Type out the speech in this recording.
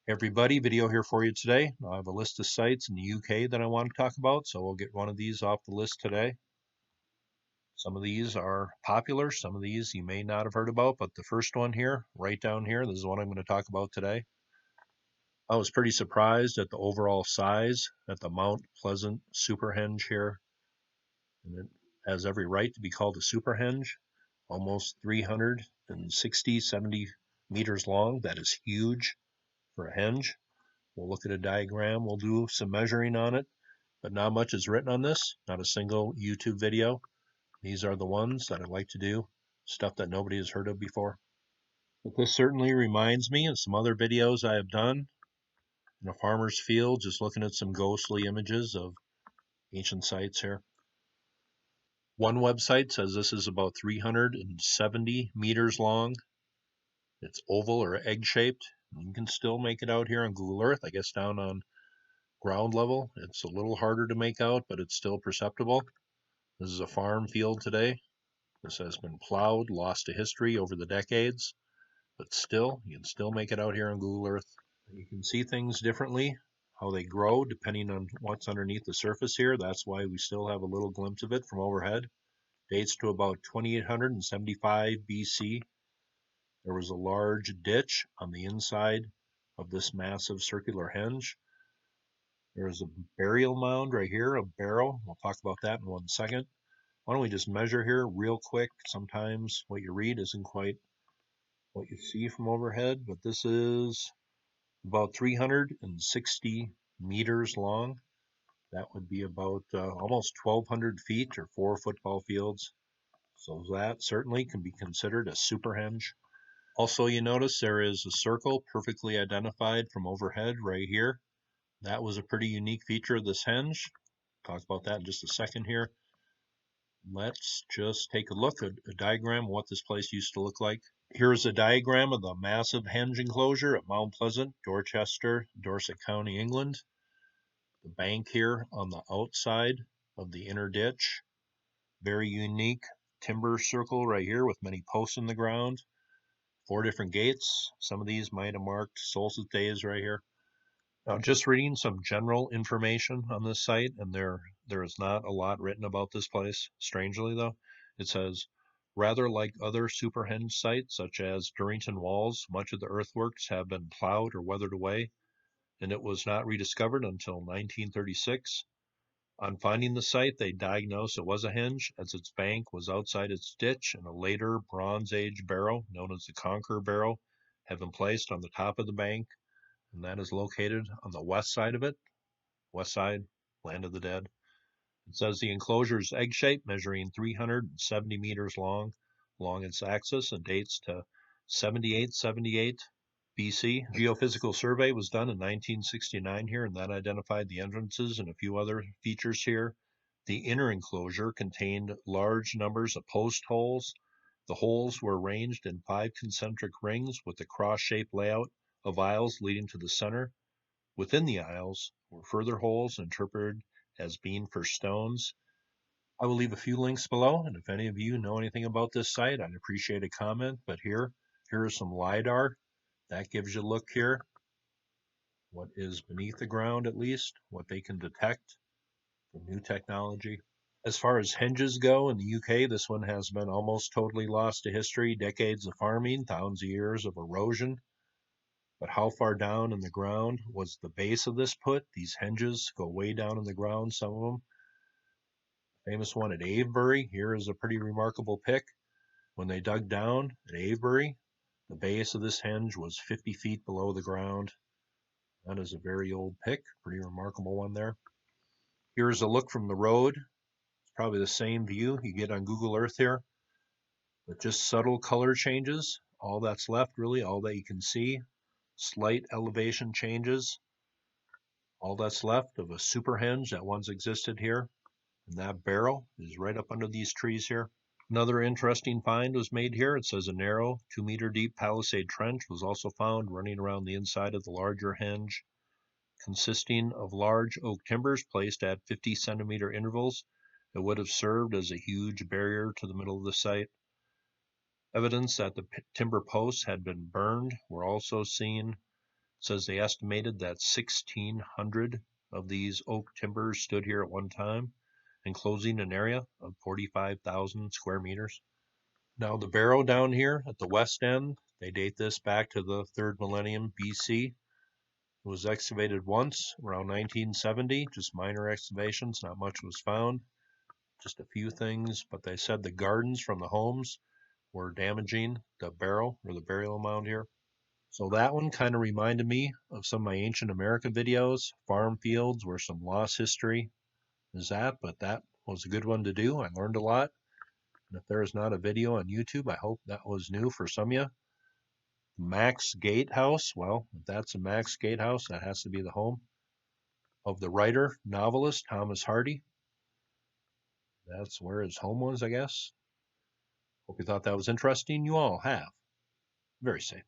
Hey everybody, video here for you today. I have a list of sites in the UK that I want to talk about, so we'll get one of these off the list today. Some of these are popular, some of these you may not have heard about, but the first one here, right down here, this is what I'm going to talk about today. I was pretty surprised at the overall size at the Mount Pleasant Superhenge here, and it has every right to be called a superhenge. Almost 70 meters long. That is huge for a henge. We'll look at a diagram, we'll do some measuring on it, but not much is written on this, not a single YouTube video. These are the ones that I like to do, stuff that nobody has heard of before. But this certainly reminds me of some other videos I have done in a farmer's field, just looking at some ghostly images of ancient sites here. One website says this is about 370 meters long. It's oval or egg-shaped. You can still make it out here on Google Earth, I guess down on ground level. It's a little harder to make out, but it's still perceptible. This is a farm field today. This has been plowed, lost to history over the decades, but still, you can still make it out here on Google Earth. You can see things differently, how they grow depending on what's underneath the surface here. That's why we still have a little glimpse of it from overhead. Dates to about 2875 BC. There was a large ditch on the inside of this massive circular henge. There's a burial mound right here, a barrow. We'll talk about that in 1 second. Why don't we just measure here real quick? Sometimes what you read isn't quite what you see from overhead, but this is about 360 meters long. That would be about almost 1,200 feet or 4 football fields. So that certainly can be considered a superhenge. Also, you notice there is a circle perfectly identified from overhead right here. That was a pretty unique feature of this henge. Talk about that in just a second here. Let's just take a look at a diagram of what this place used to look like. Here's a diagram of the massive henge enclosure at Mount Pleasant, Dorchester, Dorset County, England. The bank here on the outside of the inner ditch. Very unique timber circle right here with many posts in the ground. 4 different gates. Some of these might have marked solstice days right here. Now, just reading some general information on this site, and there is not a lot written about this place. Strangely, though, it says, rather like other superhenge sites, such as Durrington Walls, much of the earthworks have been plowed or weathered away, and it was not rediscovered until 1936. On finding the site, they diagnosed it was a henge, as its bank was outside its ditch, and a later Bronze Age barrow, known as the Conqueror barrow, had been placed on the top of the bank, and that is located on the west side of it. West side, land of the dead. It says the enclosure is egg-shaped, measuring 370 meters long along its axis, and dates to 7878 BC. Geophysical survey was done in 1969 here, and that identified the entrances and a few other features here. The inner enclosure contained large numbers of post holes. The holes were arranged in 5 concentric rings with a cross-shaped layout of aisles leading to the center. Within the aisles were further holes interpreted as being for stones. I will leave a few links below, and if any of you know anything about this site, I'd appreciate a comment. But here is some LiDAR. That gives you a look here, what is beneath the ground at least, what they can detect from new technology. As far as henges go in the UK, this one has been almost totally lost to history. Decades of farming, thousands of years of erosion. But how far down in the ground was the base of this put? These henges go way down in the ground, some of them. Famous one at Avebury. Here is a pretty remarkable pic. When they dug down at Avebury, the base of this henge was 50 feet below the ground. That is a very old pic, pretty remarkable one there. Here's a look from the road. It's probably the same view you get on Google Earth here, but just subtle color changes. All that's left, really, all that you can see. Slight elevation changes. All that's left of a superhenge that once existed here. And that barrel is right up under these trees here. Another interesting find was made here. It says a narrow 2-meter deep palisade trench was also found running around the inside of the larger henge, consisting of large oak timbers placed at 50-centimeter intervals. It would have served as a huge barrier to the middle of the site. Evidence that the timber posts had been burned were also seen. says they estimated that 1,600 of these oak timbers stood here at one time, enclosing an area of 45,000 square meters. Now the barrow down here at the west end, they date this back to the 3rd millennium BC. It was excavated once around 1970, just minor excavations, not much was found, just a few things, but they said the gardens from the homes were damaging the barrow or the burial mound here. So that one kind of reminded me of some of my ancient America videos, farm fields where some lost history is at, but that was a good one to do. I learned a lot. And if there is not a video on YouTube, I hope that was new for some of you. Max Gatehouse, well, if that's a Max Gatehouse, that has to be the home of the writer, novelist Thomas Hardy. That's where his home was, I guess. Hope you thought that was interesting. You all have. Very safe.